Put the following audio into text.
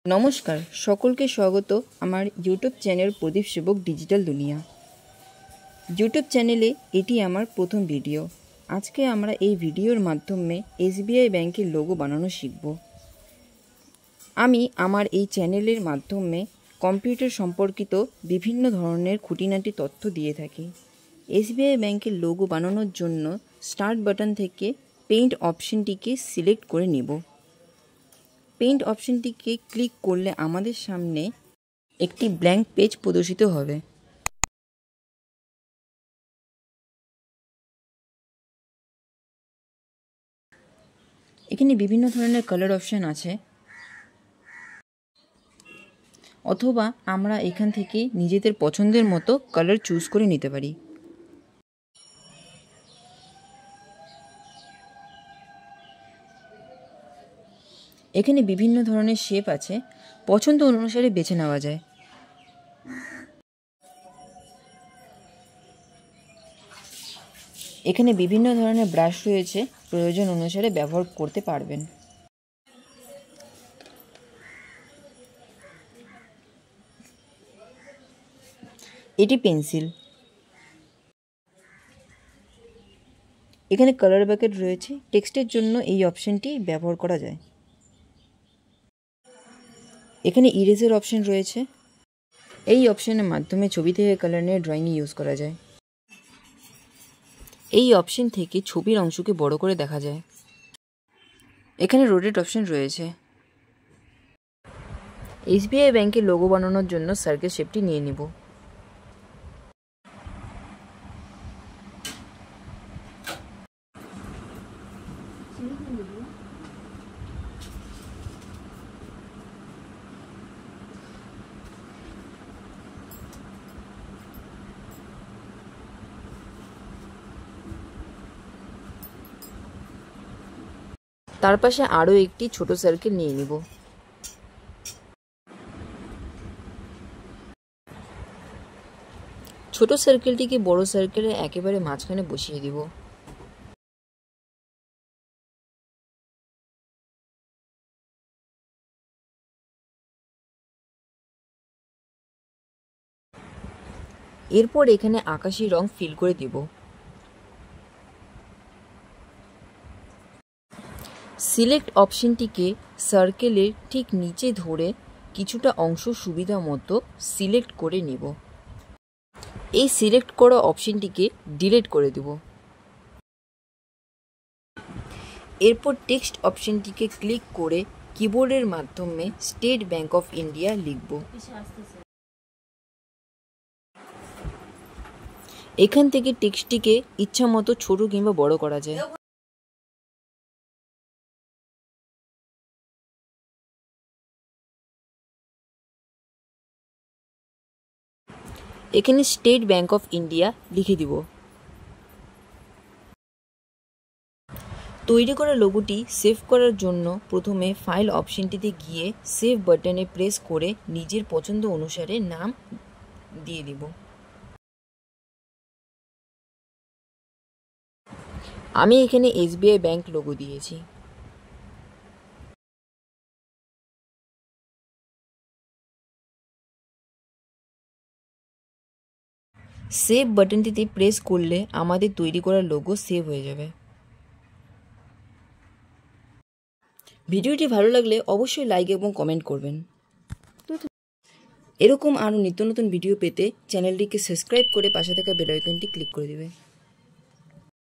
নমস্কার, সকলকে স্বাগত আমার ইউটিউব চ্যানেল প্রদীপ সেবক ডিজিটাল দুনিয়া। ইউটিউব চ্যানেলে এটি আমার প্রথম ভিডিও। আজকে আমরা এই ভিডিওর মাধ্যমে এসবিআই ব্যাংকের লোগো বানানো শিখব। আমি আমার এই চ্যানেলের মাধ্যমে কম্পিউটার সম্পর্কিত বিভিন্ন ধরনের খুঁটিনাটি তথ্য দিয়ে থাকি। এসবিআই ব্যাংকের লোগো বানানোর জন্য স্টার্ট বাটন থেকে পেইন্ট অপশনটিকে সিলেক্ট করে নেব। পেইন্ট অপশনটিকে ক্লিক করলে আমাদের সামনে একটি ব্ল্যাঙ্ক পেজ প্রদর্শিত হবে। এখানে বিভিন্ন ধরনের কালার অপশন আছে, অথবা আমরা এখান থেকে নিজেদের পছন্দের মতো কালার চুজ করে নিতে পারি। এখানে বিভিন্ন ধরনের শেপ আছে, পছন্দ অনুসারে বেছে নেওয়া যায়। এখানে বিভিন্ন ধরনের ব্রাশ রয়েছে, প্রয়োজন অনুসারে ব্যবহার করতে পারবেন। এটি পেন্সিল। এখানে কালার বাকেট রয়েছে, টেক্সটের জন্য এই অপশনটি ব্যবহার করা যায়। এখানে ইরেজের অপশন রয়েছে, এই অপশনের মাধ্যমে ছবি থেকে কালার নিয়ে ড্রয়িংয়ে ইউজ করা যায়। এই অপশন থেকে ছবির অংশকে বড় করে দেখা যায়। এখানে রোটেট অপশন রয়েছে। এসবিআই ব্যাংকের লোগো বানানোর জন্য সার্কেল শেপটি নিয়ে নিব। তার পাশে আরও একটি ছোট সার্কেল নিয়ে নিব। ছোট সার্কেলটিকে বড় সার্কেলের একেবারে মাঝখানে বসিয়ে দিব। এরপর এখানে আকাশি রং ফিল করে দিব। সিলেক্ট অপশনটিকে সার্কেলের ঠিক নিচে ধরে কিছুটা অংশ সুবিধা মতো সিলেক্ট করে নেব। এই সিলেক্ট করা অপশনটিকে ডিলিট করে দেব। এরপর টেক্সট অপশনটিকে ক্লিক করে কিবোর্ডের মাধ্যমে স্টেট ব্যাংক অফ ইন্ডিয়া লিখব। এখান থেকে টেক্সটটিকে ইচ্ছা মতো ছোট কিংবা বড় করা যায়। এখানে স্টেট ব্যাংক অফ ইন্ডিয়া লিখে দিব। তৈরি করা লোগোটি সেভ করার জন্য প্রথমে ফাইল অপশনটিতে গিয়ে সেভ বাটনে প্রেস করে নিজের পছন্দ অনুসারে নাম দিয়ে দিব। আমি এখানে এসবিআই ব্যাংক লোগো দিয়েছি। সেভ বাটনটিতে প্রেস করলে আমাদের তৈরি করা লোগো সেভ হয়ে যাবে। ভিডিওটি ভালো লাগলে অবশ্যই লাইক এবং কমেন্ট করবেন। এরকম আরও নিত্য নতুন ভিডিও পেতে চ্যানেলটিকে সাবস্ক্রাইব করে পাশে থাকা বেল আইকনটি ক্লিক করে দিবেন।